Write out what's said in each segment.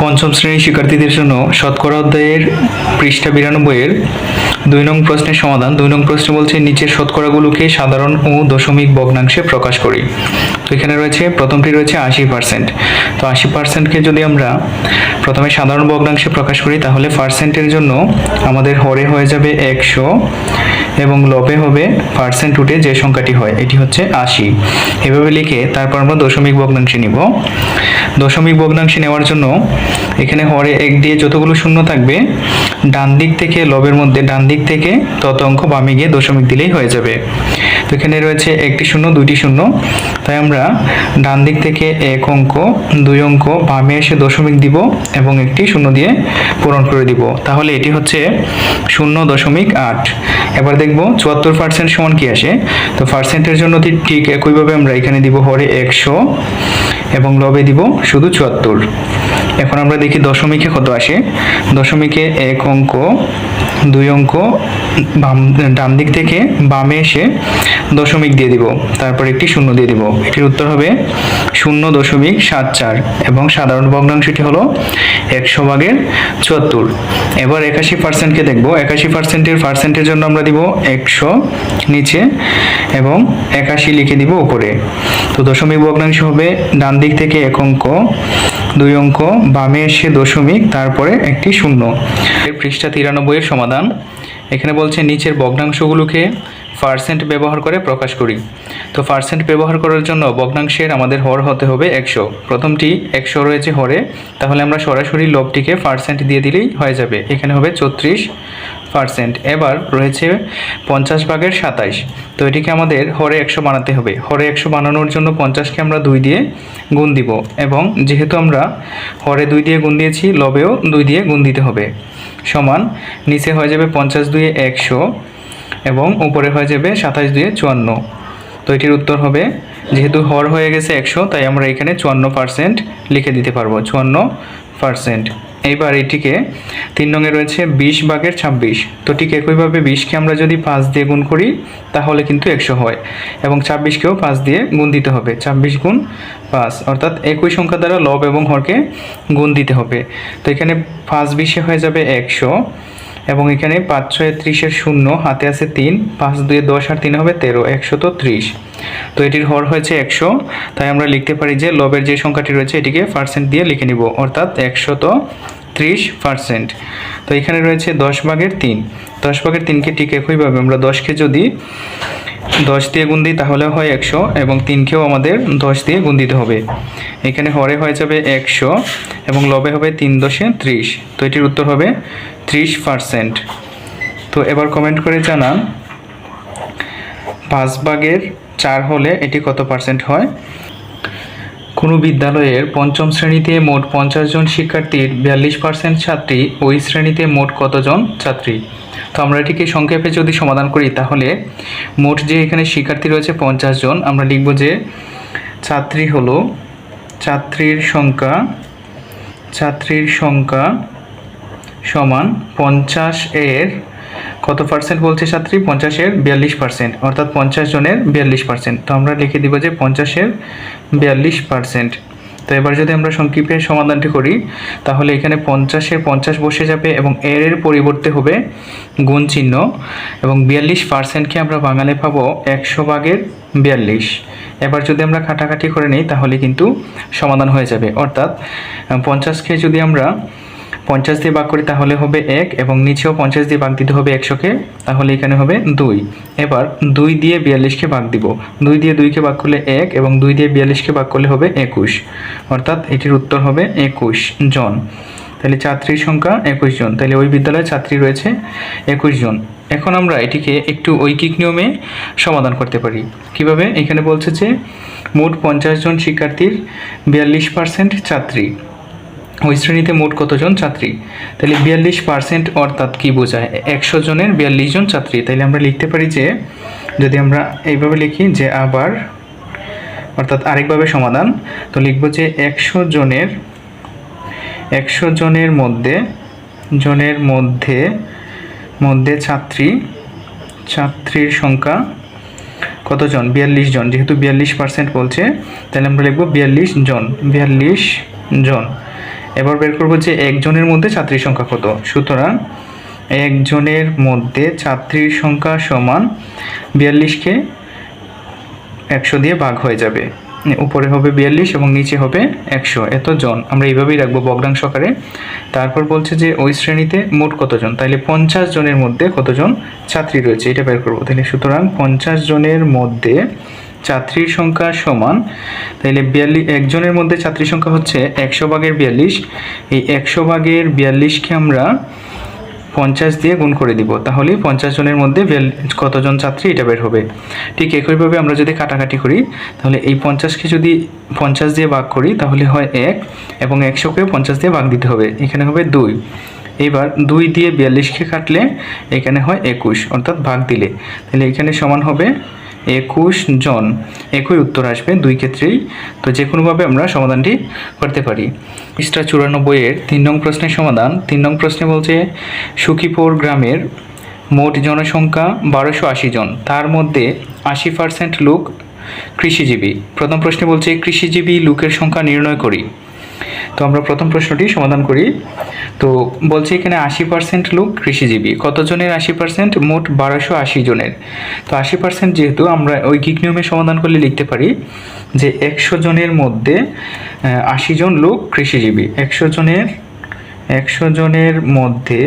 পঞ্চম শ্রেণীর শিক্ষার্থীদের জন্য শতকরা অধ্যায়ের পৃষ্ঠা 92-এর 2 নং প্রশ্নের সমাধান। 2 নং প্রশ্ন বলছে নিচের শতকরাগুলোকে সাধারণ ও দশমিক ভগ্নাংশে প্রকাশ করি। তো এখানে রয়েছে প্রথমটি রয়েছে 80%। তো 80%কে যদি আমরা প্রথমে সাধারণ ভগ্নাংশে প্রকাশ করি তাহলে পার্সেন্টের জন্য আমাদের হরে হয়ে যাবে 100 এবং লবে হবে পার্সেন্ট উঠে যে সংখ্যাটি হয় এটি হচ্ছে 80। এভাবে লিখে তারপর আমরা দশমিক ভগ্নাংশে নিব। দশমিক ভগ্নাংশে নেওয়ার জন্য এখানে হরে 1 দিয়ে যতগুলো শূন্য থাকবে ডান দিক থেকে লবের মধ্যে ডান দিক থেকে তত অঙ্ক বামে গিয়ে দশমিক দিলেই হয়ে যাবে। তো এখানে রয়েছে একটি শূন্য দুইটি শূন্য, তাই আমরা ডান দিক থেকে 1 অঙ্ক 2 অঙ্ক বামে এসে দশমিক দিব এবং একটি শূন্য দিয়ে পূরণ করে দিব। তাহলে এটি হচ্ছে 0.8। এবার দেখব 74% সমান কি আসে। তো পার্সেন্টের জন্য ঠিক একইভাবে আমরা এখানে দিব হরে 100 এবং লবে দিব শুধু 74। এখন আমরা দেখি দশমিকে কত আসে। দশমিকে 1 অঙ্ক 2 অঙ্ক ডান দিক থেকে বামে এসে দশমিক দিয়ে দিব, তারপর একটি শূন্য দিয়ে দিব। এটির উত্তর হবে 0.74 এবং সাধারণ ভগ্নাংশটি হলো 100/74। এবার 81%কে দেখব। 81%-এর পার্সেন্টের জন্য আমরা দিব 100 নিচে এবং 81 লিখে দিব উপরে। তো দশমিক ভগ্নাংশ হবে ডান দিক থেকে 1 অঙ্ক 2 অঙ্ক বামে এসে দশমিক তারপরে একটি শূন্য। পৃষ্ঠা 93-এর সমাধান। এখানে বলছে নিচের ভগ্নাংশগুলোকে পার্সেন্ট ব্যবহার করে প্রকাশ করি। তো পার্সেন্ট ব্যবহার করার জন্য ভগ্নাংশের আমাদের হর হতে হবে 100। প্রথমটি 100 রয়েছে হরে, তাহলে আমরা সরাসরি লবটিকে পার্সেন্ট দিয়ে দিলেই হয়ে যাবে। এখানে হবে 34%। এবার রয়েছে 50/27। তো এটিকে আমাদের হরে 100 বানাতে হবে। হরে 100 বানানোর জন্য 50কে আমরা 2 দিয়ে গুণ দিব এবং যেহেতু আমরা হরে 2 দিয়ে গুণ দিয়েছি লবেও 2 দিয়ে গুণ দিতে হবে। সমান নিচে হয়ে যাবে 50×2 100 এবং উপরে হয়ে যাবে 27×2 54। তো এটির উত্তর হবে, যেহেতু হর হয়ে গেছে 100 তাই আমরা এখানে 54% লিখে দিতে পারবো, 54%। এইবার এটিকে 3 নঙে রয়েছে 20/26। তো ঠিক একইভাবে 20কে আমরা যদি 5 দিয়ে গুণ করি তাহলে কিন্তু 100 হয় এবং 26কেও 5 দিয়ে গুণ দিতে হবে। 26 গুণ 5 অর্থাৎ একই সংখ্যা দ্বারা লব এবং হরকে গুণ দিতে হবে। তো এখানে 5 20 হয়ে যাবে 100 এবং এখানে 5×6 = 0, হাতে আছে 3, 5×2 10 আর 3 হবে 13, 130। তো এটির হর হয়েছে 100, তাই আমরা লিখতে পারি যে লবের যে সংখ্যাটি রয়েছে এটিকে পার্সেন্ট দিয়ে লিখে নিব, অর্থাৎ 130%। তো এখানে রয়েছে 10/3। 10/3কে ঠিক একইভাবে আমরা 10কে যদি 10 দিয়ে গুণ দিই তাহলে হয় 100 এবং 3কেও আমাদের 10 দিয়ে গুণ দিতে হবে। এখানে হরে হয়ে যাবে 100 এবং লবে হবে 3 × 10 = 30। তো এটির উত্তর হবে 30%। তো এবার কমেন্ট করে জানান 5/4 হলে এটি কত পার্সেন্ট হয়। কোনো বিদ্যালয়ের পঞ্চম শ্রেণীতে মোট 50 জন শিক্ষার্থীর 42% ছাত্রী, ওই শ্রেণীতে মোট কতজন ছাত্রী। তো আমরা এটিকে সংক্ষেপে যদি সমাধান করি তাহলে মোট যে এখানে শিক্ষার্থী রয়েছে 50 জন, আমরা লিখব যে ছাত্রী হলো ছাত্রীর সংখ্যা সমান 50 এর কত পার্সেন্ট বলছে ছাত্রী, 50 এর 42%, অর্থাৎ 50 জনের 42%। তো আমরা লিখে দিব যে 50 এর 42%। তো এবার যদি আমরা সংক্ষেপে সমাধানটি করি তাহলে এখানে 50 এর 50 বসে যাবে এবং এর পরিবর্তে হবে গুণ চিহ্ন এবং 42%কে আমরা বাংলায় পাবো 100/42। এবার যদি আমরা কাটাকাটি করে নিই তাহলে কিন্তু সমাধান হয়ে যাবে, অর্থাৎ 50কে যদি আমরা 50 দিয়ে ভাগ করি তাহলে হবে 1 এবং নিচেও 50 দিয়ে ভাগ দিতে হবে 100কে, তাহলে এখানে হবে 2। এবার 2 দিয়ে 42কে ভাগ দিব। 2 দিয়ে 2কে ভাগ করলে 1 এবং 2 দিয়ে 42কে ভাগ করলে হবে 21, অর্থাৎ এটির উত্তর হবে 21 জন। তাহলে ছাত্রীর সংখ্যা 21 জন, তাহলে ওই বিদ্যালয়ে ছাত্রী রয়েছে 21 জন। এখন আমরা এটিকে একটু ঐকিক নিয়মে সমাধান করতে পারি। কিভাবে? এখানে বলছে যে মোট 50 জন শিক্ষার্থীর 42% ছাত্রী, ওই শ্রেণীতে মোট কতজন ছাত্রী। তাহলে 42% অর্থাৎ কি বোঝায়, 100 জনের 42 জন ছাত্রী। তাইলে আমরা লিখতে পারি যে, যদি আমরা এইভাবে লিখি যে আবার অর্থাৎ আরেকভাবে সমাধান, তো লিখব যে 100 জনের মধ্যে ছাত্রীর সংখ্যা কতজন, 42 জন। যেহেতু 42% বলছে তাহলে আমরা লিখব 42 জন। এবার বের করব যে একজনের মধ্যে ছাত্রীর সংখ্যা কত। সুতরাং একজনের মধ্যে ছাত্রীর সংখ্যা সমান 42কে 100 দিয়ে ভাগ হয়ে যাবে। উপরে হবে 42 এবং নিচে হবে 100, এত জন। আমরা এইভাবেই রাখবো ভগ্নাংশ আকারে। তারপর বলছে যে ওই শ্রেণীতে মোট কতজন, তাইলে 50 জনের মধ্যে কতজন ছাত্রী রয়েছে এটা বের করবো। তাহলে সুতরাং 50 জনের মধ্যে ছাত্রীর সংখ্যা সমান, তাইলে 42, একজনের মধ্যে ছাত্রীর সংখ্যা হচ্ছে 100 ভাগের 42। এই 100 ভাগের 42কে আমরা 50 দিয়ে গুণ করে দিব, তাহলে 50 জনের মধ্যে কতজন ছাত্রী এটা বের হবে। ঠিক একইভাবে আমরা যদি কাটাকাটি করি, তাহলে এই 50কে যদি 50 দিয়ে ভাগ করি তাহলে হয় 1, এবং 100কে 50 দিয়ে ভাগ দিতে হবে, এখানে হবে 2। এবার 2 দিয়ে 42কে কাটলে এখানে হয় 21, অর্থাৎ ভাগ দিলে, তাহলে এখানে সমান হবে 21 জন। একই উত্তর আসবে দুই ক্ষেত্রেই। তো যে কোনোভাবে আমরা সমাধানটি করতে পারি। পৃষ্ঠা 94 এর 3 নং প্রশ্নের সমাধান। 3 নং প্রশ্নে বলছে সুখীপুর গ্রামের মোট জনসংখ্যা 1280 জন, তার মধ্যে 80% লোক কৃষিজীবী। প্রথম প্রশ্নে বলছে কৃষিজীবী লোকের সংখ্যা নির্ণয় করি। তো আমরা প্রথম প্রশ্নটি সমাধান করি। তো বলছে এখানে 80% লোক কৃষিজীবী। কতজনের 80%? মোট 1280 জনের। তো 80% যেহেতু, আমরা ঐকিক নিয়মে সমাধান করলে লিখতে পারি যে 100 জনের মধ্যে 80 জন লোক কৃষিজীবী। 100 জনের মধ্যে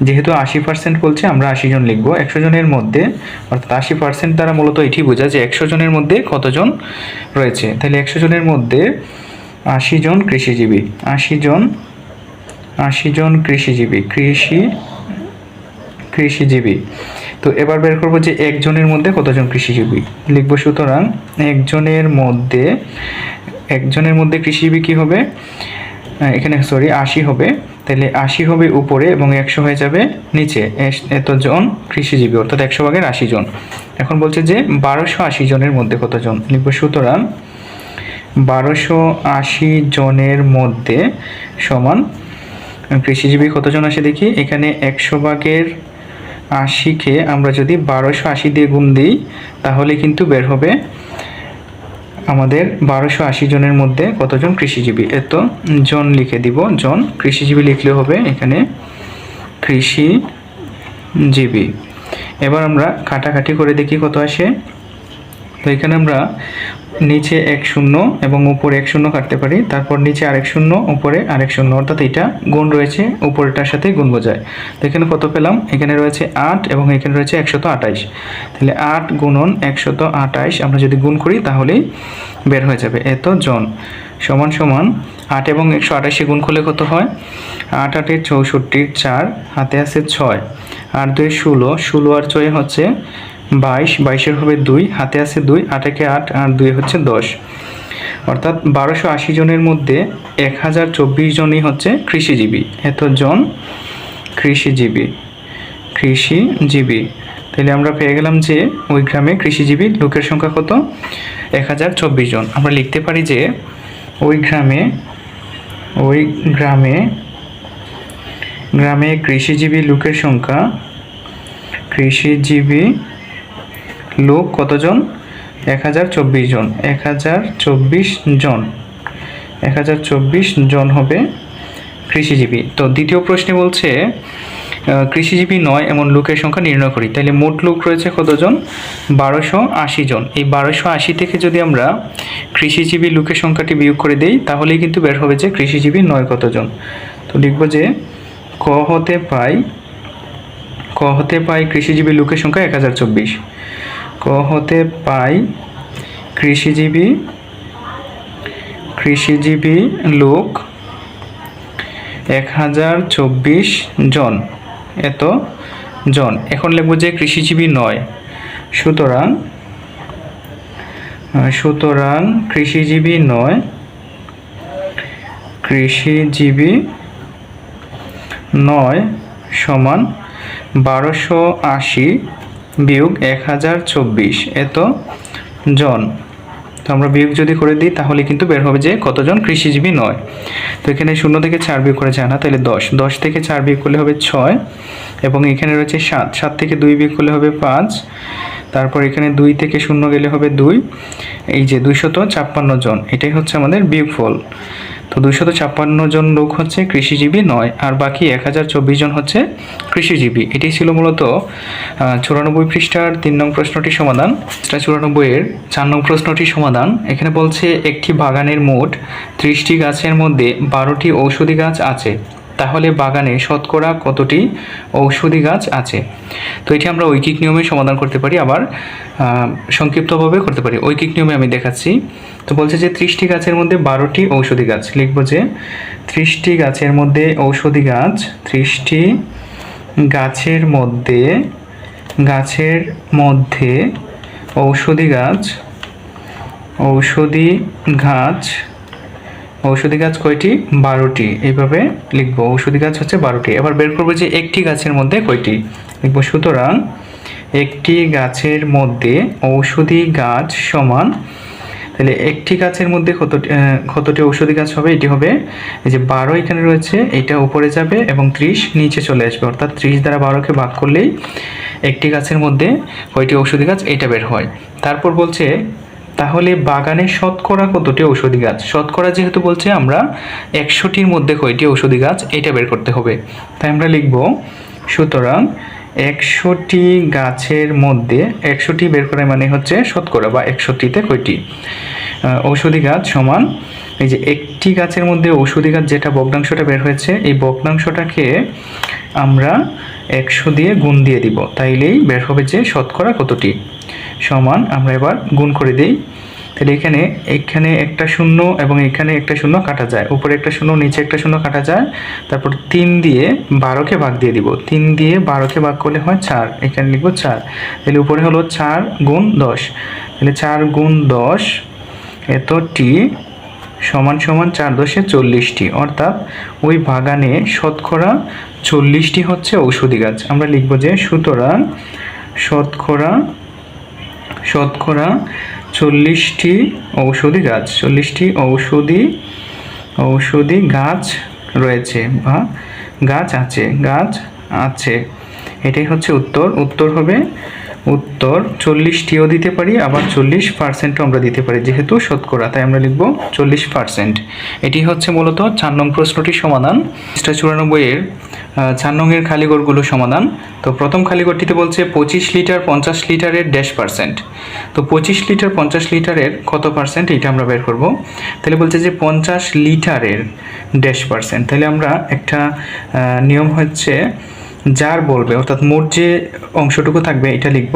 যেহেতু 80% বলছে, আমরা 80 জন লিখব। 100 জনের মধ্যে, অর্থাৎ 80% দ্বারা মূলত এটি বোঝা যে 100 জনের মধ্যে কতজন রয়েছে। তাহলে 100 জনের মধ্যে 80 জন কৃষিজীবী। 80 জন কৃষিজীবী। তো এবার বের করব যে একজনের মধ্যে কতজন কৃষিজীবী লিখব। সুতরাং একজনের মধ্যে কৃষিজীবী কি হবে, এখানে 80 হবে। তাহলে 80 হবে উপরে এবং 100 হয়ে যাবে নিচে, এতজন কৃষিজীবী, অর্থাৎ 100 ভাগের 80 জন। এখন বলছে যে 1280 জনের মধ্যে কতজন লিখব। সুতরাং 1280 জনের মধ্যে সমান কৃষিজীবী কতজন আসে দেখি। এখানে 100 ভাগের 80কে আমরা যদি 1280 দিয়ে গুণ দিই তাহলে কিন্তু বের হবে আমাদের 1280 জনের মধ্যে কতজন কৃষিজীবী। এত জন লিখে দিব, জন। কৃষিজীবী লিখলে হবে এখানে কৃষিজীবী। এবার আমরা কাটাকাটি করে দেখি কত আসে। তো এখানে আমরা নিচে 10 এবং উপরে 10 কাটতে পারি, তারপর নিচে আরেক 0, উপরে আরেক 0, অর্থাৎ এটা গুণ রয়েছে, উপরেটার সাথে গুণ বোঝায়। তো এখানে কত পেলাম, এখানে রয়েছে 8 এবং এখানে রয়েছে 128। তাহলে 8 গুণন 128 আমরা যদি গুণ করি তাহলেই বের হয়ে যাবে এত জন। সমান 8 এবং 128 গুণ করলে কত হয়, 8 8 64, 4 হাতে আছে 6, 8 2 16, 16 আর 6 হচ্ছে 22, 22 হবে 2, হাতে আছে 2, 8 একে 8 আর 2 হচ্ছে 10, অর্থাৎ 1280 জনের মধ্যে 1024 জনই হচ্ছে কৃষিজীবী। এত জন কৃষিজীবী। তাহলে আমরা পেয়ে গেলাম যে ওই গ্রামে কৃষিজীবী লোকের সংখ্যা কত, 1024 জন। আমরা লিখতে পারি যে ওই গ্রামে কৃষিজীবী লোকের সংখ্যা, কৃষিজীবী লোক কতজন, 1024 জন। 1024 জন হবে কৃষিজীবী। তো দ্বিতীয় প্রশ্নে বলছে কৃষিজীবী নয় এমন লোকের সংখ্যা নির্ণয় করি। তাহলে মোট লোক রয়েছে কতজন, 1280 জন। এই 1280 থেকে যদি আমরা কৃষিজীবী লোকের সংখ্যাটি বিয়োগ করে দেই তাহলেই কিন্তু বের হবে যে কৃষিজীবী নয় কতজন। তো লিখব যে ক হতে পাই কৃষিজীবী লোকের সংখ্যা 1024। ক হতে পাই কৃষিজীবী লোক 1024 জন, এত জন। এখন লিখব যে কৃষিজীবী নয়। সুতরাং কৃষিজীবী নয় সমান 1280 বিয়োগ 1024, এত জন। তো আমরা বিয়োগ যদি করে দিই তাহলে কিন্তু বের হবে যে কতজন কৃষিজীবী নয়। তো এখানে 0 থেকে 4 বিয়োগ করা যায় না, তাহলে 10 থেকে 4 বিয়োগ করলে হবে 6, এবং এখানে রয়েছে 7 থেকে 2 বিয়োগ করলে হবে 5, তারপর এখানে 2 থেকে 0 গেলে হবে 2, এই যে 256 জন, এটাই হচ্ছে আমাদের বিয়োগফল। তো 256 জন লোক হচ্ছে কৃষিজীবী নয়, আর বাকি 1024 জন হচ্ছে কৃষিজীবী। এটি ছিল মূলত 94 পৃষ্ঠার 3 নং প্রশ্নটি সমাধান। 94-এর 4 নং প্রশ্নটি সমাধান। এখানে বলছে একটি বাগানের মোট 30টি গাছের মধ্যে 12টি ঔষধি গাছ আছে, তাহলে বাগানে শতকরা কতটি ঔষধি গাছ আছে? তো এটি আমরা ঐকিক নিয়মে সমাধান করতে পারি, আবার সংক্ষিপ্তভাবে করতে পারি। ঐকিক নিয়মে আমি দেখাচ্ছি। তো বলছে যে 30টি গাছের মধ্যে 12টি ঔষধি গাছ, লিখব যে 30টি গাছের মধ্যে ঔষধি গাছ, 30টি গাছের মধ্যে ঔষধি গাছ কয়টি? 12টি। এইভাবে লিখবো, ঔষধি গাছ হচ্ছে 12টি। এবার বের করবো যে একটি গাছের মধ্যে কয়টি, লিখবো সুতরাং একটি গাছের মধ্যে ঔষধি গাছ সমান, তাহলে একটি গাছের মধ্যে কতটি ঔষধি গাছ হবে? এটি হবে এই যে 12 এখানে রয়েছে, এটা উপরে যাবে এবং 30 নিচে চলে আসবে, অর্থাৎ 30 দ্বারা 12কে ভাগ করলেই একটি গাছের মধ্যে কয়টি ঔষধি গাছ এটা বের হয়। তারপর বলছে তাহলে বাগানে শতকরা কতটি ঔষধি গাছ? শতকরা যেহেতু বলছে আমরা 100টির মধ্যে কয়টি ঔষধি গাছ এটা বের করতে হবে। তাই আমরা লিখব সুতরাং 100টি গাছের মধ্যে, 100টি বের করা মানে হচ্ছে শতকরা, বা 100টিতে কয়টি ঔষধি গাছ সমান এই যে একটি গাছের মধ্যে ঔষধি গাছ যেটা ভগ্নাংশটা বের হয়েছে, এই ভগ্নাংশটাকে আমরা 100 দিয়ে গুণ দিয়ে দিব, তাইলেই বের হবে যে শতকরা কতটি সমান। আমরা এবার গুণ করে দিই। তাহলে এখানে একটা শূন্য এবং এখানে একটা শূন্য কাটা যায়, উপরে একটা শূন্য নিচে একটা শূন্য কাটা যায়, তারপর 3 দিয়ে 12কে ভাগ দিয়ে দিব। 3 দিয়ে 12কে ভাগ করলে হয় 4, এখানে লিখবো 4। তাহলে উপরে হলো 4 গুণ 10, তাহলে 4 গুণ 10 এতটি সমান 4 10 40টি, অর্থাৎ ওই বাগানে শতকরা 40টি হচ্ছে ঔষধি গাছ। আমরা লিখবো যে সুতরাং শতকরা 40টি ঔষধি গাছ রয়েছে বা গাছ আছে। এটাই হচ্ছে উত্তর হবে 40টিও দিতে পারি, আবার 40%ও আমরা দিতে পারি, যেহেতু শতকরা তাই আমরা লিখব 40%। এটি হচ্ছে মূলত 4 নং প্রশ্নটির সমাধান। 94-এর 4 নংয়ের খালিঘরগুলো সমাধান। তো প্রথম খালিঘরটিতে বলছে 25 লিটার 50 লিটারের %। তো 25 লিটার 50 লিটারের কত পার্সেন্ট এটা আমরা বের করব। তাহলে বলছে যে 50 লিটারের %। তাহলে আমরা একটা নিয়ম হচ্ছে যার বলবে, অর্থাৎ মোট যে অংশটুকু থাকবে এটা লিখব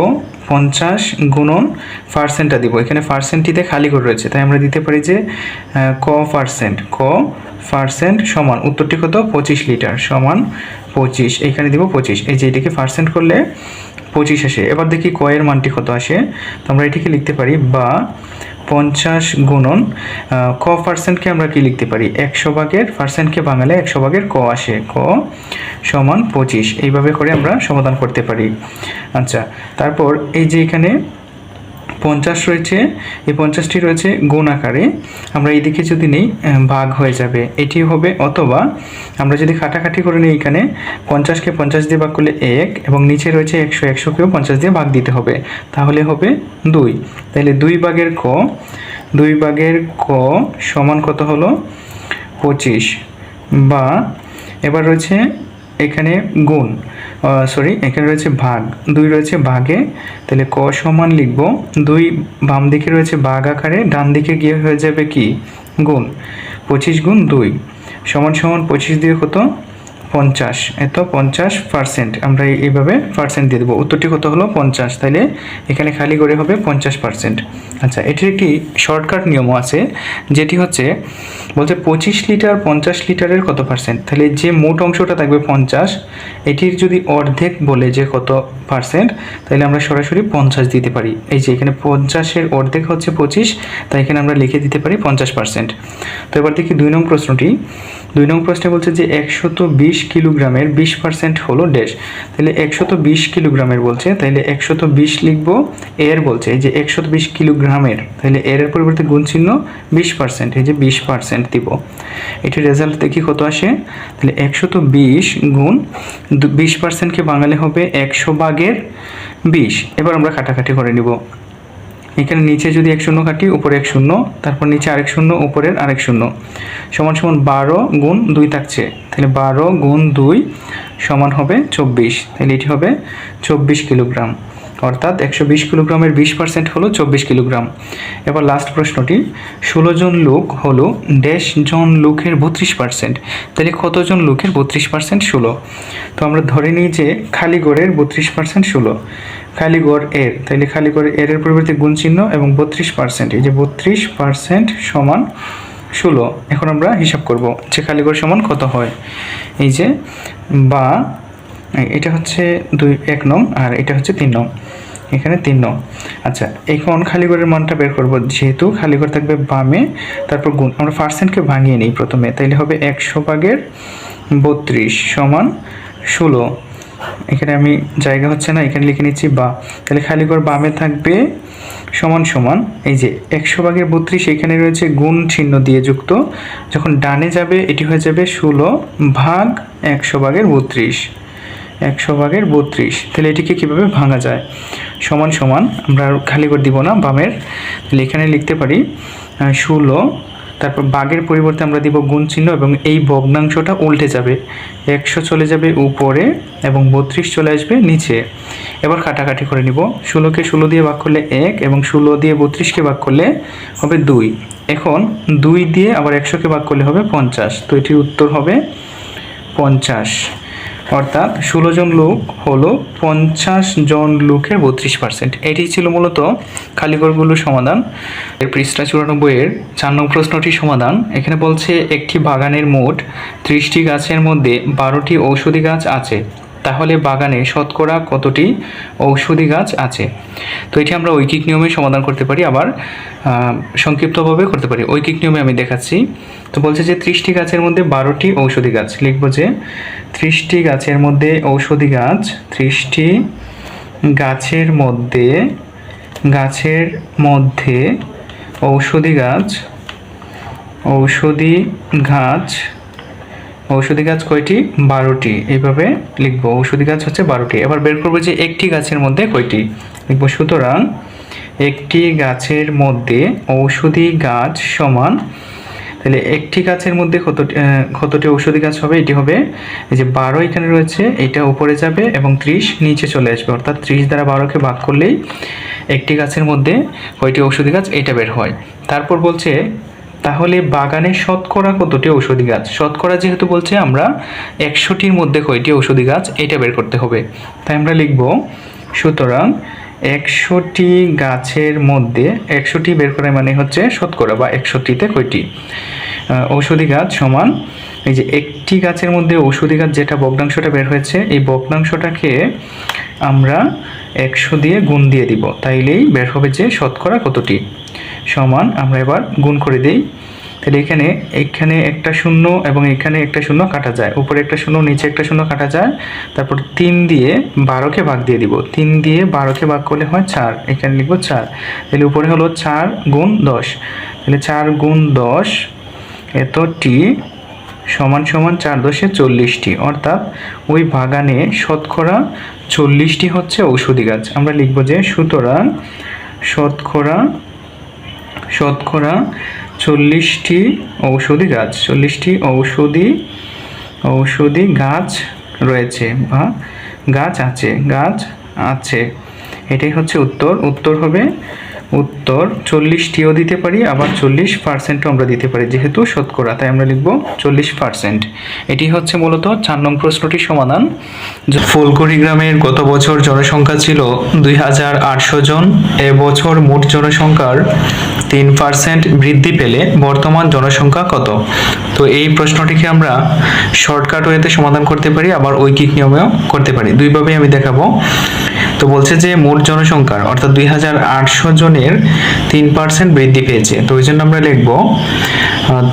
50 গুণন পার্সেন্টটা দিব। এখানে পার্সেন্টটিতে খালি ঘর রয়েছে, তাই আমরা দিতে পারি যে ক পার্সেন্ট সমান, উত্তরটি কত? 25 লিটার সমান 25, এখানে দিব 25। এই যে এটিকে পার্সেন্ট করলে 25 আসে। এবার দেখি ক এর মানটি কত আসে। তো আমরা এটিকে লিখতে পারি বা 50 গুণন ক পার্সেন্টকে আমরা কি লিখতে পারি? 100 ভাগের পার্সেন্টকে ভাঙালে 100 ভাগের ক আসে, ক সমান 25। এইভাবে করে আমরা সমাধান করতে পারি। আচ্ছা, তারপর এই যে এখানে 50 রয়েছে, এই 50টি রয়েছে গুণ আকারে, আমরা এইদিকে যদি নেই ভাগ হয়ে যাবে, এটি হবে। অথবা আমরা যদি কাটাকাটি করে নিই, এখানে 50কে 50 দিয়ে ভাগ করলে 1 এবং নিচে রয়েছে 100, 100কেও 50 দিয়ে ভাগ দিতে হবে, তাহলে হবে 2। তাহলে 2 ভাগের ক সমান কত হলো? 25। বা এবার রয়েছে এখানে গুণ, এখানে রয়েছে ভাগ, 2 রয়েছে ভাগে, তাহলে ক সমান লিখব 2 বাম দিকে রয়েছে ভাগ আকারে, ডান দিকে গিয়ে হয়ে যাবে কি? গুণ। 25 গুণ 2 সমান 25 দিয়ে কত? 50। এত 50%, আমরা এইভাবে পার্সেন্ট দিয়ে দেবো। উত্তরটি কত হলো? 50। তাহলে এখানে খালি করে হবে 50%। আচ্ছা, এটির একটি শর্টকাট নিয়মও আছে, যেটি হচ্ছে বলছে 25 লিটার 50 লিটারের কত পার্সেন্ট। তাহলে যে মোট অংশটা থাকবে 50, এটির যদি অর্ধেক বলে যে কত পার্সেন্ট, তাহলে আমরা সরাসরি 50 দিতে পারি। এই যে এখানে 50-এর অর্ধেক হচ্ছে 25, তাই এখানে আমরা লিখে দিতে পারি 50%। তো এবার দেখি 2 নং প্রশ্নটি। 2 নং প্রশ্নে বলছে যে 120 কিলোগ্রামের 20% হলো ড্যাশ। তাহলে 120 কিলোগ্রামের বলছে, তাহলে 120 লিখব। এর বলছে এই যে 120 কিলোগ্রামের, তাহলে এর পরিবর্তে গুণ চিহ্ন 20%, এই যে 20% দিব। এটির রেজাল্ট দেখি কত আসে। তাহলে 120 গুণ 20%কে বাঙালি হবে 100 ভাগের 20। এবার আমরা কাটাকাটি করে নিব। এখানে নিচে যদি 1 শূন্য কাটি, উপরে 1 শূন্য, তারপর নিচে আরেক শূন্য, উপরের আরেক শূন্য, সমান সমান 12 গুণ 2 থাকছে, তাহলে 12 গুণ 2 সমান হবে 24, তাহলে এটি হবে 24 কিলোগ্রাম। অর্থাৎ 120 কিলোগ্রামের 20% হলো 24 কিলোগ্রাম। এবার লাস্ট প্রশ্নটি, 16 জন লোক হলো ড্যাশ জন লোকের 32%, তাহলে কতজন লোকের 32% 16? তো আমরা ধরে নিই যে খালি গড়ের 32% 16, খালি গড় এর, তাহলে খালি গড় এর পরিবর্তে গুণ চিহ্ন এবং 32%, এই যে 32% সমান 16। এখন আমরা হিসাব করব যে খালি গড় সমান কত হয়। এই যে বা এটা হচ্ছে 1 নং আর এটা হচ্ছে 3 নং, এখানে 3 নং। আচ্ছা, এখন খালি গড়ের মানটা বের করব, যেহেতু খালি গড় থাকবে বামে, তারপর গুণ, আমরা পার্সেন্টকে ভাঙিয়ে নিই প্রথমে, তাইলে হবে 100/32 সমান 16। এখানে আমি জায়গা হচ্ছে না, এখানে লিখে নিচ্ছি বা, তাহলে খালি গড় বামে থাকবে সমান সমান এই যে 100/32, এখানে রয়েছে গুণ চিহ্ন দিয়ে যুক্ত, যখন ডানে যাবে এটি হয়ে যাবে 16 ভাগ 100/32, 100/32। তাহলে এটিকে কিভাবে ভাঙা যায়, সমান সমান, আমরা খালি গড় দিব না বামের, তাহলে এখানে লিখতে পারি 16, তারপর ভাগের পরিবর্তে আমরা দিব গুণ চিহ্ন এবং এই ভগ্নাংশটা উল্টে যাবে, 100 চলে যাবে উপরে এবং 32 চলে আসবে নিচে। এবার কাটাকাটি করে নিব, 16কে 16 দিয়ে ভাগ করলে 1 এবং 16 দিয়ে 32কে ভাগ করলে হবে 2। এখন 2 দিয়ে আবার 100কে ভাগ করলে হবে 50, তো এটির উত্তর হবে 50। অর্থাৎ 16 জন লোক হলো 50 জন লোকের 32%। এটি ছিল মূলত খালিগড়গুলোর সমাধান। এর পৃষ্ঠা 94 এর 4 নং প্রশ্নটির সমাধান। এখানে বলছে একটি বাগানের মোট 30টি গাছের মধ্যে 12টি ঔষধি গাছ আছে, তাহলে বাগানে শতকরা কতটি ঔষধি গাছ আছে? তো এটি আমরা ঐকিক নিয়মে সমাধান করতে পারি, আবার সংক্ষিপ্তভাবে করতে পারি। ঐকিক নিয়মে আমি দেখাচ্ছি। তো বলছে যে 30টি গাছের মধ্যে 12টি ঔষধি গাছ, লিখব যে 30টি গাছের মধ্যে ঔষধি গাছ, 30টি গাছের মধ্যে ঔষধি গাছ, ঔষধি গাছ কয়টি? 12টি, এইভাবে লিখবো। ঔষধি গাছ হচ্ছে 12টি। এবার বের করবো যে একটি গাছের মধ্যে কয়টি, লিখবো সুতরাং একটি গাছের মধ্যে ঔষধি গাছ সমান, তাহলে একটি গাছের মধ্যে কতটি ঔষধি গাছ হবে? এটি হবে এই যে 12 এখানে রয়েছে, এটা উপরে যাবে এবং 30 নিচে চলে আসবে, অর্থাৎ 30 দ্বারা 12কে ভাগ করলেই একটি গাছের মধ্যে কয়টি ঔষধি গাছ এটা বের হয়। তারপর বলছে তাহলে বাগানে শতকরা কতটি ঔষধি গাছ? শতকরা যেহেতু বলছে আমরা 100টির মধ্যে কয়টি ঔষধি গাছ এটা বের করতে হবে, তাই আমরা লিখব সুতরাং 100টি গাছের মধ্যে, 100টি বের করা মানে হচ্ছে শতকরা, বা 100টিতে কয়টি ঔষধি গাছ সমান, এই যে একটি গাছের মধ্যে ঔষধি গাছ যেটা ভগ্নাংশটা বের হয়েছে, এই ভগ্নাংশটাকে আমরা 100 দিয়ে গুণ দিয়ে দিব, তাইলেই বের হবে যে শতকরা কতটি সমান। আমরা এবার গুণ করে দিই, তাহলে এখানে একটা শূন্য এবং এখানে একটা শূন্য কাটা যায়, উপরে একটা শূন্য নিচে একটা শূন্য কাটা যায়, তারপর 3 দিয়ে 12কে ভাগ দিয়ে দিব, 3 দিয়ে 12কে ভাগ করলে হয় 4, এখানে লিখবো 4, তাহলে উপরে হলো 4 গুণ 10, তাহলে 4 গুণ 10 এতটি সমান সমান 4 10 40টি, অর্থাৎ ওই বাগানে শতকরা 40টি হচ্ছে ঔষধি গাছ। আমরা লিখবো যে সুতরাং শতকরা 40টি ঔষধি গাছ, 40টি ঔষধি গাছ রয়েছে বা গাছ আছে, এটাই হচ্ছে উত্তর। উত্তর হবে 40টিও দিতে পারি, আবার 40%ও আমরা দিতে পারি, যেহেতু শতকরা, তাই আমরা লিখব 40%। এটি হচ্ছে মূলত 4 নং প্রশ্নটির সমাধান। ফুলকুড়ি গ্রামের গত বছর জনসংখ্যা ছিল 2800 জন। এবছর মোট জনসংখ্যার 3% বৃদ্ধি পেলে বর্তমান জনসংখ্যা কত? তো এই প্রশ্নটিকে আমরা শর্টকাট ওয়েতে সমাধান করতে পারি, আবার ঐকিক নিয়মেও করতে পারি, দুইভাবে আমি দেখাবো। তো বলছে যে মোট জনসংখ্যার অর্থাৎ 2800 জনের 3% বৃদ্ধি পেয়েছে, তো ওই জন্য আমরা লিখব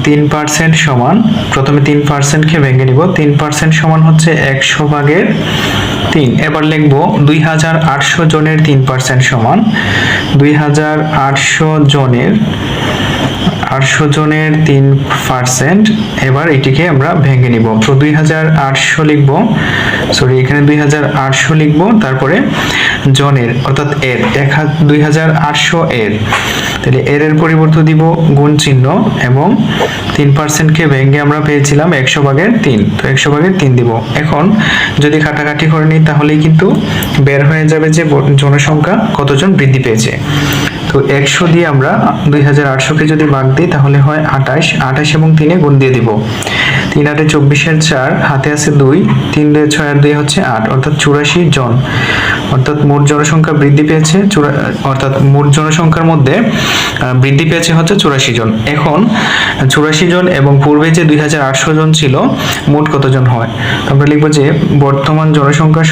3% সমান, প্রথমে 3%কে ভেঙে নিব, 3% সমান হচ্ছে 100/3। এবার লিখব 2800 জনের 3% সমান 2800 800 জনের 3%, এবার এটিকে আমরা ভেঙে নিব। তো 2800 লিখব, সরি এখানে 2800 লিখব, তারপরে জনের অর্থাৎ এর 2800 এর, তাহলে এর পরিবর্তে দিব গুণ চিহ্ন এবং 3%কে ভেঙে আমরা পেয়েছিলাম 100/3, তো 100/3 দিব। এখন যদি কাটাকাটি করে নিই তাহলেই কিন্তু বের হয়ে যাবে যে জনসংখ্যা কতজন বৃদ্ধি পেয়েছে। তো 100 দিয়ে আমরা 2800কে যদি ভাগ দিই তাহলে হয় 28 এবং 3 গুণ দিয়ে দিব। 3 8 24 4, হাতে আছে 2, 3 2 6 আর 2 হচ্ছে 8, অর্থাৎ 84 জন। অর্থাৎ মোট জনসংখ্যা বৃদ্ধি পেয়েছে, অর্থাৎ মোট জনসংখ্যার মধ্যে বৃদ্ধি পেয়েছে হচ্ছে 84 জন। এখন 84 জন এবং পূর্বে যে 2800 জন ছিল, মোট কতজন হয়? তো আমরা লিখব যে বর্তমান জনসংখ্যা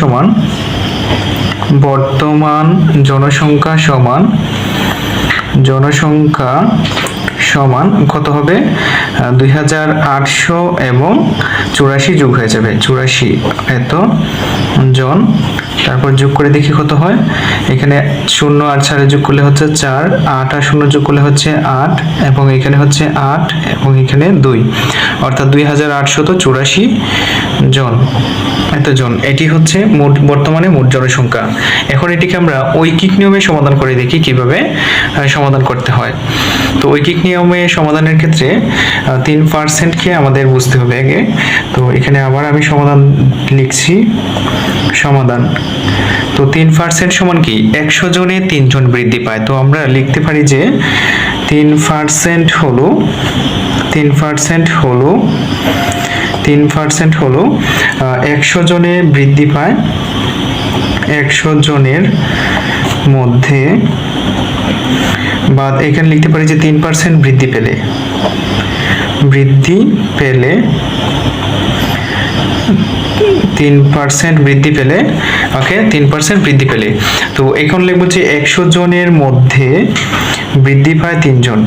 সমান কত হবে? 2800 এবং 84 যোগ হয়ে যাবে, 84 এত জন। তারপর যোগ করে দেখি কত হয়। এখানে 0 আর 4 যোগ করলে হচ্ছে 4, 8 আর 0 যোগ করলে হচ্ছে 8, এবং এখানে হচ্ছে 8 এবং এখানে 2, অর্থাৎ 2884 জন, এতজন। এটি হচ্ছে বর্তমানে মোট জনসংখ্যা। এখন এটিকে আমরা ঐকিক নিয়মে সমাধান করে দেখি কিভাবে সমাধান করতে হয়। তো ঐকিক নিয়মে সমাধানের ক্ষেত্রে 3%কে আমাদের বুঝতে হবে আগে। তো এখানে আবার আমি সমাধান লিখছি, সমাধান। তো 3% সমান কি? 100 জনে 3 জন বৃদ্ধি পায়। তো আমরা লিখতে পারি যে 3% হলো 100 জনে বৃদ্ধি পায়। 100 জনের মধ্যে, বা এখানে লিখতে পারি যে 3% বৃদ্ধি পেলে 3% বৃদ্ধি পেলে, ওকে, 3% বৃদ্ধি পেলে। তো এখন লিখব যে 100 জনের মধ্যে বৃদ্ধি পায় 3 জন।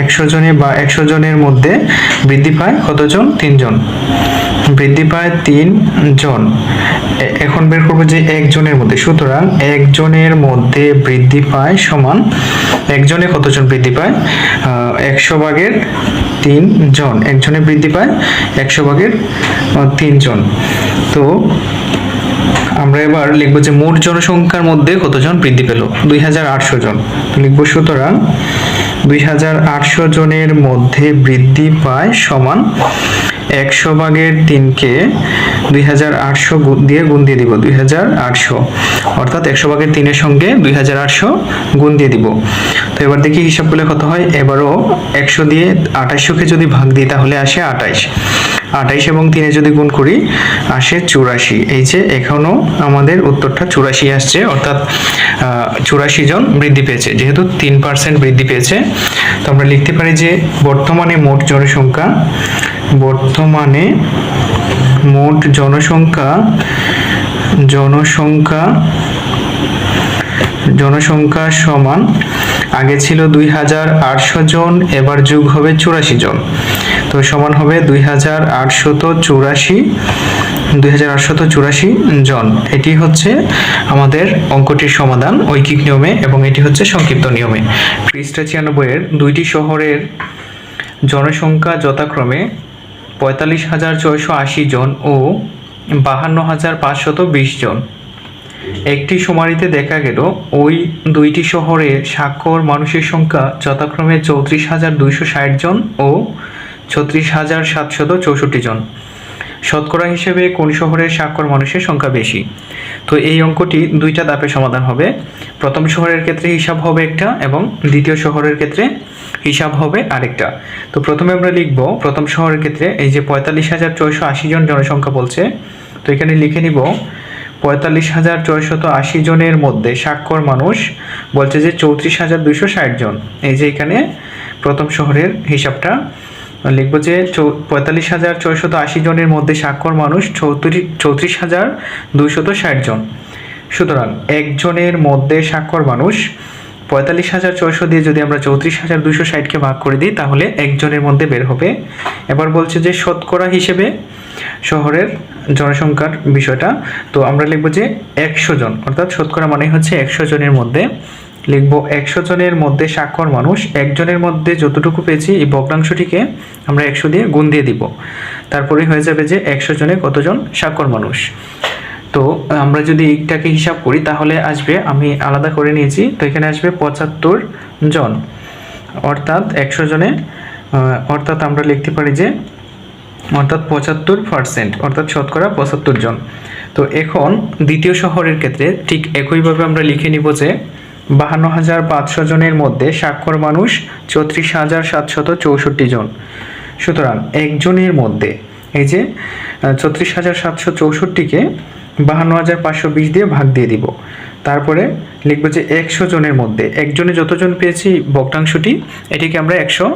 100 জনে বা 100 জনের মধ্যে বৃদ্ধি পায় কতজন? 3 জন। বৃদ্ধি পায় 3 জন। এখন বের করবো যে 1 জনের মধ্যে, সুতরাং 1 জনের মধ্যে বৃদ্ধি পায় সমান 1 জনে কতজন বৃদ্ধি পায়? 100/3 জন। 1 জনে বৃদ্ধি পায় 100/3 জন। তো আমরা এবার লিখবো যে মোট জনসংখ্যার মধ্যে কতজন বৃদ্ধি পেল? 2800 জন। তো লিখবো সুতরাং 2800 জনের মধ্যে বৃদ্ধি পায় সমান 100/3কে 2800 দিয়ে গুণ দিয়ে দিব, 2800, অর্থাৎ 100/3 এর সঙ্গে 2800 গুণ দিয়ে দিব। তো এবার দেখি হিসাব করলে কত হয়। এবারও 100 দিয়ে 2800কে যদি ভাগ দিই তাহলে আসে 28 এবং 3 যদি গুণ করি আসে 84। এই যে এখনো আমাদের উত্তরটা 84 আসছে, অর্থাৎ 84 জন বৃদ্ধি পেয়েছে, যেহেতু 3% বৃদ্ধি পেয়েছে। তো আমরা লিখতে পারি যে বর্তমানে মোট জনসংখ্যা সমান, আগে ছিল 2800 জন, এবার যোগ হবে 84 জন, তো সমান হবে 2884 জন। এটি হচ্ছে আমাদের অঙ্কটির সমাধান ঐকিক নিয়মে, এবং এটি হচ্ছে সংক্ষিপ্ত নিয়মে। পৃষ্ঠা 96 এর 2টি শহরের জনসংখ্যা যথাক্রমে 45,480 জন ও 52,520 জন। একটি শুমারিতে দেখা গেল ওই 2টি শহরে স্বাক্ষর মানুষের সংখ্যা যথাক্রমে 34,260 জন ও 36,764 জন। শতকরা হিসেবে কোন শহরের স্বাক্ষর মানুষের সংখ্যা বেশি? তো এই অঙ্কটি 2টা ধাপে সমাধান হবে। প্রথম শহরের ক্ষেত্রে হিসাব হবে একটা, এবং দ্বিতীয় শহরের ক্ষেত্রে হিসাব হবে আরেকটা। তো প্রথমে আমরা লিখব প্রথম শহরের ক্ষেত্রে, এই যে 45,480 জন জনসংখ্যা বলছে, তো এখানে লিখে নিব 45,480 জনের মধ্যে স্বাক্ষর মানুষ বলছে যে 34,260 জন। এই যে এখানে প্রথম শহরের হিসাবটা লিখব যে 45,480 জনের মধ্যে স্বাক্ষর মানুষ 34,260 জন। সুতরাং একজনের মধ্যে স্বাক্ষর মানুষ 45,400 দিয়ে যদি আমরা 34,260কে ভাগ করে দিই তাহলে একজনের মধ্যে বের হবে। এবার বলছে যে শতকরা হিসেবে শহরের জনসংখ্যার বিষয়টা, তো আমরা লিখব যে 100 জন, অর্থাৎ শতকরা মানে হচ্ছে 100 জনের মধ্যে লিখব 100 জনের মধ্যে স্বাক্ষর মানুষ, একজনের মধ্যে যতটুকু পেয়েছি এই ভগ্নাংশটিকে আমরা 100 দিয়ে গুণ দিয়ে দিব, তারপরে হয়ে যাবে যে 100 জনে কতজন স্বাক্ষর মানুষ। তো আমরা যদি এইটাকে হিসাব করি তাহলে আসবে, আমি আলাদা করে নিয়েছি, তো এখানে আসবে 75 জন, অর্থাৎ 100 জনে অর্থাৎ আমরা লিখতে পারি যে অর্থাৎ 75%, অর্থাৎ শতকরা 75 জন। তো এখন দ্বিতীয় শহরের ক্ষেত্রে ঠিক একইভাবে আমরা লিখে নিব যে 52,500 জনের মধ্যে স্বাক্ষর মানুষ 34,764 জন। সুতরাং একজনের মধ্যে এই যে 34,764কে 52,520 দিয়ে ভাগ দিয়ে দিব, তারপরে লিখব যে 100 জনের মধ্যে একজনে যতজন পেয়েছি ভগ্নাংশটি এটিকে আমরা 100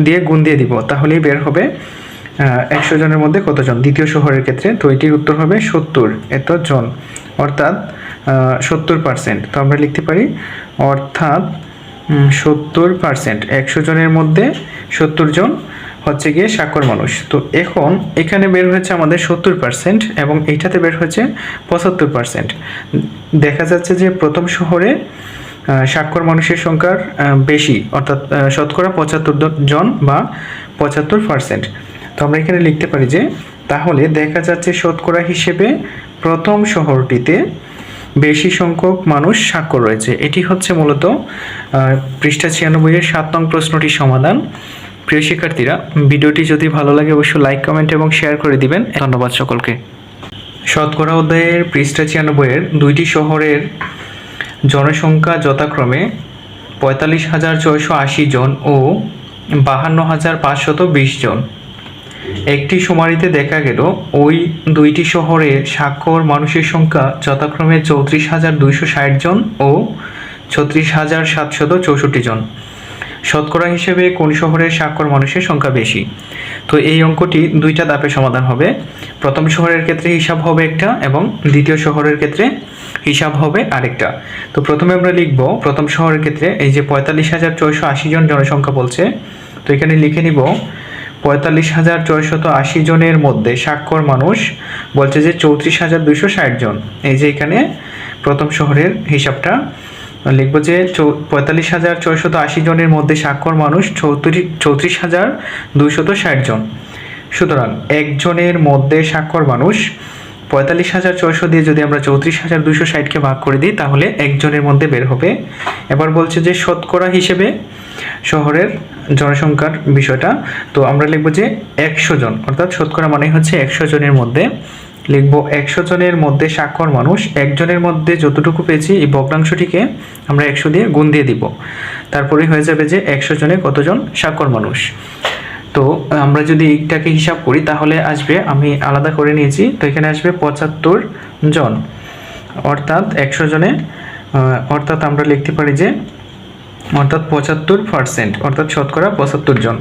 দিয়ে গুণ দিয়ে দিব, তাহলেই বের হবে 100 জনের মধ্যে কতজন দ্বিতীয় শহরের ক্ষেত্রে। তো এটির উত্তর হবে 70 এত জন, অর্থাৎ 70%। তো আমরা লিখতে পারি অর্থাৎ 70%, 100 জনের মধ্যে 70 জন হচ্ছে গিয়ে স্বাক্ষর মানুষ। তো এখন এখানে বের হয়েছে আমাদের 70% এবং এইটাতে বের হয়েছে 75%। দেখা যাচ্ছে যে প্রথম শহরে স্বাক্ষর মানুষের সংখ্যার বেশি, অর্থাৎ শতকরা 75 জন বা 75%। তো আমরা এখানে লিখতে পারি যে তাহলে দেখা যাচ্ছে শতকরা হিসেবে প্রথম শহরটিতে বেশি সংখ্যক মানুষ স্বাক্ষর রয়েছে। এটি হচ্ছে মূলত পৃষ্ঠা 96 এর 7 নং প্রশ্নটির সমাধান। প্রিয় শিক্ষার্থীরা, ভিডিওটি যদি ভালো লাগে অবশ্যই লাইক, কমেন্ট এবং শেয়ার করে দিবেন। ধন্যবাদ সকলকে। শতকরা অধ্যায়ের পৃষ্ঠা 96 এর দুইটি শহরের জনসংখ্যা যথাক্রমে 45,680 জন ও 52,520 জন। একটি শুমারিতে দেখা গেল ওই দুইটি শহরে স্বাক্ষর মানুষের সংখ্যা যথাক্রমে 34,260 জন ও 36,764 জন। শতকরা হিসেবে কোন শহরের স্বাক্ষর মানুষের সংখ্যা বেশি? তো এই অঙ্কটি দুইটা ধাপে সমাধান হবে। প্রথম শহরের ক্ষেত্রে হিসাব হবে একটা এবং দ্বিতীয় শহরের ক্ষেত্রে হিসাব হবে আরেকটা। তো প্রথমে আমরা লিখব প্রথম শহরের ক্ষেত্রে এই যে 45,680 জন জনসংখ্যা বলছে, তো এখানে লিখে নিব 45,680 জনের মধ্যে স্বাক্ষর মানুষ বলছে যে 34,260 জন। এই যে এখানে প্রথম শহরের হিসাবটা লিখব যে 45,680 জনের মধ্যে স্বাক্ষর মানুষ 34,260 জন। সুতরাং একজনের মধ্যে স্বাক্ষর মানুষ 45,600 দিয়ে যদি আমরা 34,260কে ভাগ করে দিই তাহলে একজনের মধ্যে বের হবে। এবার বলছে যে শতকরা হিসেবে শহরের জনসংখ্যার বিষয়টা, তো আমরা লিখব যে 100 জন, অর্থাৎ শতকরা মানে হচ্ছে 100 জনের মধ্যে লিখব 100 জনের মধ্যে স্বাক্ষর মানুষ, একজনের মধ্যে যতটুকু পেয়েছি এই ভগ্নাংশটিকে আমরা 100 দিয়ে গুণ দিয়ে দিব, তারপরে হয়ে যাবে যে 100 জনে কতজন স্বাক্ষর মানুষ। তো আমরা যদি এইটাকে হিসাব করি তাহলে আসবে, আমি আলাদা করে নিয়েছি, তো এখানে আসবে 75 জন, অর্থাৎ 100 জনে অর্থাৎ আমরা লিখতে পারি যে অর্থাৎ 75%, অর্থাৎ শতকরা 75 জন।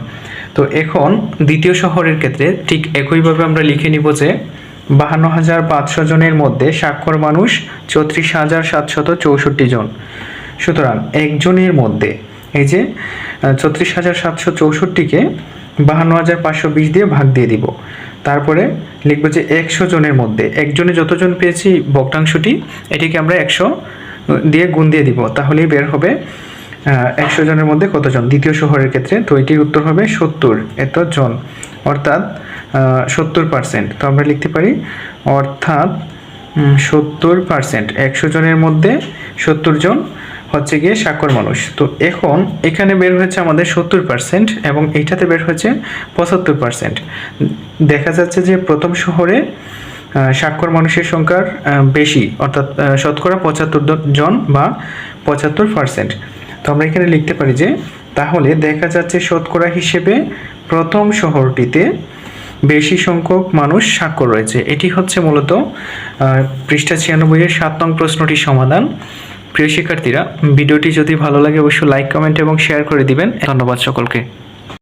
তো এখন দ্বিতীয় শহরের ক্ষেত্রে ঠিক একইভাবে আমরা লিখে নিব যে 52,500 জনের মধ্যে স্বাক্ষর মানুষ 34,764 জন। সুতরাং একজনের মধ্যে এই যে 34,764কে 52,520 দিয়ে ভাগ দিয়ে দিব, তারপরে লিখব যে 100 জনের মধ্যে একজনে যতজন পেয়েছি ভগ্নাংশটি এটিকে আমরা 100 দিয়ে গুণ দিয়ে দিব, তাহলেই বের হবে 100 জনের মধ্যে কতজন দ্বিতীয় শহরের ক্ষেত্রে। তো এটির উত্তর হবে 70 এত জন, অর্থাৎ 70%। তো আমরা লিখতে পারি অর্থাৎ 70%, 100 জনের মধ্যে 70 জন হচ্ছে গিয়ে স্বাক্ষর মানুষ। তো এখন এখানে বের হয়েছে আমাদের 70% এবং এইটাতে বের হয়েছে 75%। দেখা যাচ্ছে যে প্রথম শহরে স্বাক্ষর মানুষের সংখ্যার বেশি, অর্থাৎ শতকরা 75 জন বা 75%। তো আমরা এখানে লিখতে পারি যে তাহলে দেখা যাচ্ছে শতকরা হিসেবে প্রথম শহরটিতে বেশি সংখ্যক মানুষ স্বাক্ষর রয়েছে। এটি হচ্ছে মূলত পৃষ্ঠা 96 এর 7 নং প্রশ্নটির সমাধান। প্রিয় শিক্ষার্থীরা, ভিডিওটি যদি ভালো লাগে অবশ্যই লাইক, কমেন্ট এবং শেয়ার করে দিবেন। ধন্যবাদ সকলকে।